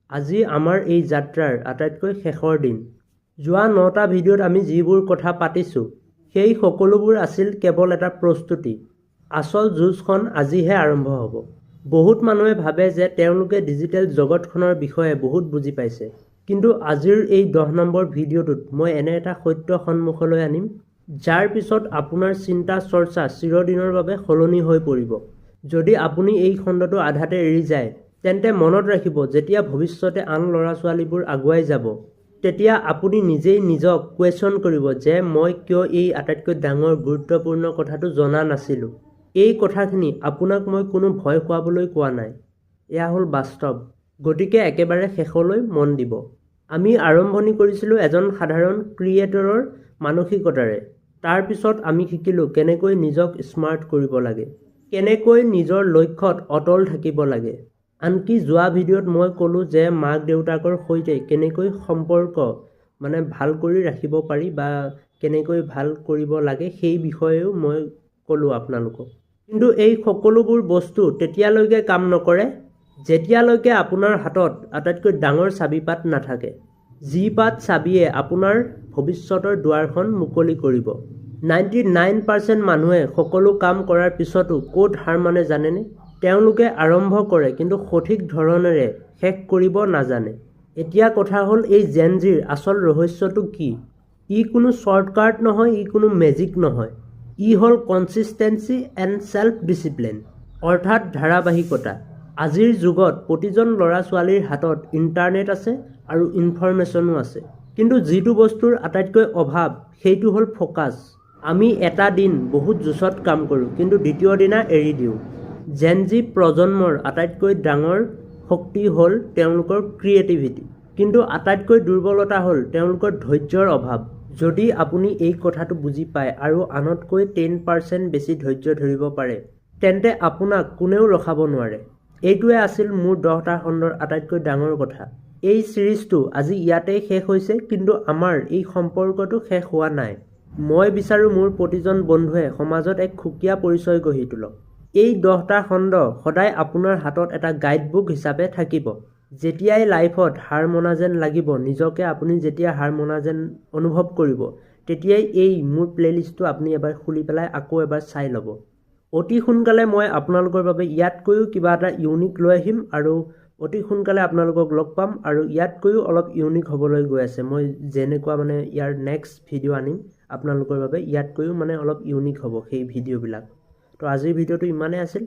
আজি আমাৰ এই যাত্ৰাৰ আটাইতকৈ শেষৰ দিন। যোৱা ৯টা ভিডিঅ'ত আমি যিবোৰ কথা পাতিছোঁ সেই সকলোবোৰ আছিল কেৱল এটা প্ৰস্তুতি। আচল যুঁজখন আজিহে আৰম্ভ হ'ব। বহুত মানুহে ভাবে যে তেওঁলোকে ডিজিটেল জগতখনৰ বিষয়ে বহুত বুজি পাইছে। কিন্তু আজিৰ এই 10 নম্বৰ ভিডিঅ'টোত মই এনে এটা সত্য সন্মুখলৈ আনিম যাৰ পিছত আপোনাৰ চিন্তা চৰ্চা চিৰদিনৰ বাবে সলনি হৈ পৰিব। যদি আপুনি এই খণ্ডটো আধাতে এৰি যায় তেন্তে মনত ৰাখিব, যেতিয়া ভৱিষ্যতে আন ল'ৰা-ছোৱালীবোৰ আগুৱাই যাব তেতিয়া আপুনি নিজেই নিজক কুৱেশ্যন কৰিব যে মই কিয় এই আটাইতকৈ ডাঙৰ গুৰুত্বপূৰ্ণ কথাটো জনা নাছিলোঁ। এই কথাখিনি আপোনাক মই কোনো ভয় খুৱাবলৈ কোৱা নাই। এয়া হ'ল বাস্তৱ। গতিকে একেবাৰে শেষলৈ মন দিব। আমি আৰম্ভণি কৰিছিলোঁ এজন সাধাৰণ ক্ৰিয়েটৰৰ মানসিকতাৰে। তাৰ পিছত আমি শিকিলোঁ কেনেকৈ নিজক স্মাৰ্ট কৰিব লাগে, কেনেকৈ নিজৰ লক্ষ্যত অটল থাকিব লাগে। আনকি যোৱা ভিডিঅ'ত মই ক'লোঁ যে মাক-দেউতাকৰ সৈতে কেনেকৈ সম্পৰ্ক ভাল কৰি ৰাখিব পাৰি বা কেনেকৈ ভাল কৰিব লাগে সেই বিষয়েও মই ক'লোঁ আপোনালোকক। কিন্তু এই সকলোবোৰ বস্তু তেতিয়ালৈকে কাম নকৰে যেতিয়ালৈকে আপোনাৰ হাতত আটাইতকৈ ডাঙৰ চাবিপাত নাথাকে। যি পাত চাবিয়ে আপোনাৰ ভৱিষ্যতৰ দুৱাৰখন মুকলি কৰিব। 99% মানুহে সকলো কাম কৰাৰ পিছতো ক'ত হাৰ মানে জানেনে? তেওঁলোকে আৰম্ভ কৰে কিন্তু সঠিক ধৰণেৰে শেষ কৰিব নাজানে। এতিয়া কথা হ'ল এই জেন জিৰ আচল ৰহস্যটো কি? ই কোনো শ্বৰ্টকাট নহয়, ই কোনো মেজিক নহয়। ই হ'ল কনচিষ্টেঞ্চি এণ্ড ছেল্ফ ডিচিপ্লিন, অৰ্থাৎ ধাৰাবাহিকতা। আজিৰ যুগত প্ৰতিজন ল'ৰা-ছোৱালীৰ হাতত ইণ্টাৰনেট আছে আৰু ইনফৰমেশ্যনো আছে। কিন্তু যিটো বস্তুৰ আটাইতকৈ অভাৱ সেইটো হ'ল ফ'কাছ। আমি এটা দিন বহুত জোচত কাম কৰোঁ কিন্তু দ্বিতীয় দিনা এৰি দিওঁ। জেন জি প্ৰজন্মৰ আটাইতকৈ ডাঙৰ শক্তি হ'ল তেওঁলোকৰ ক্ৰিয়েটিভিটি, কিন্তু আটাইতকৈ দুৰ্বলতা হ'ল তেওঁলোকৰ ধৈৰ্য্যৰ অভাৱ। যদি আপুনি এই কথাটো বুজি পায় আৰু আনতকৈ 10% বেছি ধৈৰ্য্য ধৰিব পাৰে তেন্তে আপোনাক কোনেও ৰখাব নোৱাৰে। এইটোৱে আছিল মোৰ 10টা খণ্ডৰ আটাইতকৈ ডাঙৰ কথা। এই ছিৰিজটো আজি ইয়াতেই শেষ হৈছে, কিন্তু আমাৰ এই সম্পৰ্কটো শেষ হোৱা নাই। মই বিচাৰোঁ মোৰ প্ৰতিজন বন্ধুৱে সমাজত এক সুকীয়া পৰিচয় গঢ়ি তোলক। এই 10টা খণ্ড সদায় আপোনাৰ হাতত এটা গাইডবুক হিচাপে থাকিব। যেতিয়াই লাইফত হাৰ মনা যেন লাগিব, নিজকে আপুনি যেতিয়া হাৰ মনা যেন অনুভৱ কৰিব, তেতিয়াই এই মোৰ প্লেলিষ্টটো আপুনি এবাৰ খুলি পেলাই আকৌ এবাৰ চাই ল'ব। অতি সোনকালে মই আপোনালোকৰ বাবে ইয়াতকৈও কিবা এটা ইউনিক লৈ আহিম আৰু অতি সোনকালে আপোনালোকক লগ পাম আৰু ইয়াতকৈও অলপ ইউনিক হ'বলৈ গৈ আছে। মই যেনেকুৱা ইয়াৰ নেক্সট ভিডিঅ' আনিম আপোনালোকৰ বাবে, ইয়াতকৈও অলপ ইউনিক হ'ব সেই ভিডিঅ'বিলাক। তো আজিৰ ভিডিঅ'টো ইমানেই আছিল।